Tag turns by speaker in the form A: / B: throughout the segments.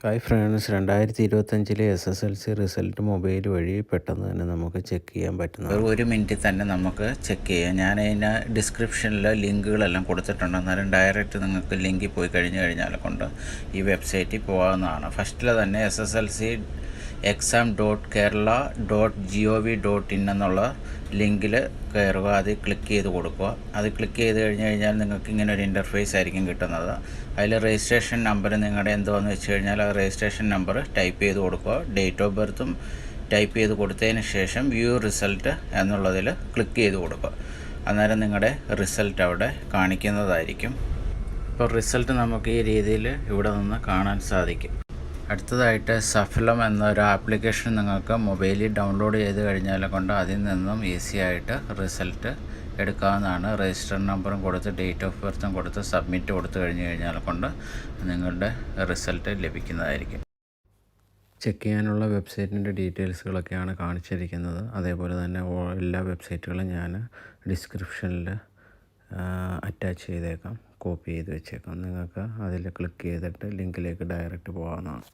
A: Hi friends, 2025 SSLC result mobile വഴി പെട്ടെന്ന് തന്നെ നമുക്ക് ചെക്ക് ചെയ്യാൻ പറ്റുന്നതാണ്.
B: ഒരു മിനിറ്റിൽ തന്നെ നമുക്ക് ചെക്ക് ചെയ്യാം. ഞാൻ അതിന് ഡിസ്ക്രിപ്ഷനിൽ ലിങ്കുകളെല്ലാം കൊടുത്തിട്ടുണ്ട്. അന്നേരം ഡയറക്റ്റ് നിങ്ങൾക്ക് ലിങ്കിൽ പോയി കഴിഞ്ഞാൽ കൊണ്ട് ഈ വെബ്സൈറ്റിൽ പോകാവുന്നതാണ്. ഫസ്റ്റിൽ തന്നെ SSLC exam.kerala.gov.in എന്നുള്ള ലിങ്കിൽ കയറുക. അത് ക്ലിക്ക് ചെയ്ത് കൊടുക്കുക. അത് ക്ലിക്ക് ചെയ്ത് കഴിഞ്ഞാൽ നിങ്ങൾക്ക് ഇങ്ങനെ ഒരു ഇൻ്റർഫേസ് ആയിരിക്കും കിട്ടുന്നത്. അതിൽ രജിസ്ട്രേഷൻ നമ്പർ നിങ്ങളുടെ എന്തുവാന്ന് വെച്ച് കഴിഞ്ഞാൽ ആ രജിസ്ട്രേഷൻ നമ്പർ ടൈപ്പ് ചെയ്ത് കൊടുക്കുക. ഡേറ്റ് ഓഫ് ബർത്തും ടൈപ്പ് ചെയ്ത് കൊടുത്തതിന് ശേഷം വ്യൂ റിസൾട്ട് എന്നുള്ളതിൽ ക്ലിക്ക് ചെയ്ത് കൊടുക്കുക. അന്നേരം നിങ്ങളുടെ റിസൾട്ട് അവിടെ കാണിക്കുന്നതായിരിക്കും. ഇപ്പോൾ റിസൾട്ട് നമുക്ക് ഈ രീതിയിൽ ഇവിടെ നിന്ന് കാണാൻ സാധിക്കും. അടുത്തതായിട്ട് സഫലം എന്നൊരു ആപ്ലിക്കേഷൻ നിങ്ങൾക്ക് മൊബൈലിൽ ഡൗൺലോഡ് ചെയ്ത് കഴിഞ്ഞാൽ കൊണ്ട് അതിൽ നിന്നും ഈസി ആയിട്ട് റിസൾട്ട് എടുക്കാവുന്നതാണ്. രജിസ്റ്റർ നമ്പറും കൊടുത്ത് ഡേറ്റ് ഓഫ് ബർത്തും കൊടുത്ത് സബ്മിറ്റ് കൊടുത്തു കഴിഞ്ഞാൽ കൊണ്ട് നിങ്ങളുടെ റിസൾട്ട് ലഭിക്കുന്നതായിരിക്കും.
A: ചെക്ക് ചെയ്യാനുള്ള വെബ്സൈറ്റിൻ്റെ ഡീറ്റെയിൽസുകളൊക്കെയാണ് കാണിച്ചിരിക്കുന്നത്. അതേപോലെ തന്നെ എല്ലാ വെബ്സൈറ്റുകളും ഞാൻ ഡിസ്ക്രിപ്ഷനിൽ അറ്റാച്ച് ചെയ്തേക്കാം, കോപ്പി ചെയ്ത് വെച്ചേക്കാം. നിങ്ങൾക്ക് അതിൽ ക്ലിക്ക് ചെയ്തിട്ട് ലിങ്കിലേക്ക് ഡയറക്റ്റ് പോകാവുന്നതാണ്.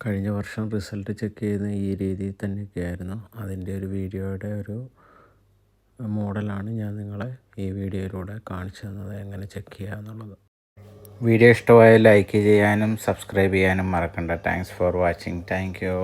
A: കഴിഞ്ഞ വർഷം റിസൾട്ട് ചെക്ക് ചെയ്യുന്ന ഈ രീതിയിൽ തന്നെയൊക്കെയായിരുന്നു. അതിൻ്റെ ഒരു വീഡിയോയുടെ ഒരു മോഡലാണ് ഞാൻ നിങ്ങളെ ഈ വീഡിയോയിലൂടെ കാണിച്ചു തന്നത്, എങ്ങനെ ചെക്ക് ചെയ്യുക എന്നുള്ളത്.
B: വീഡിയോ ഇഷ്ടമായാൽ ലൈക്ക് ചെയ്യാനും സബ്സ്ക്രൈബ് ചെയ്യാനും മറക്കണ്ട. Thanks for watching. Thank you.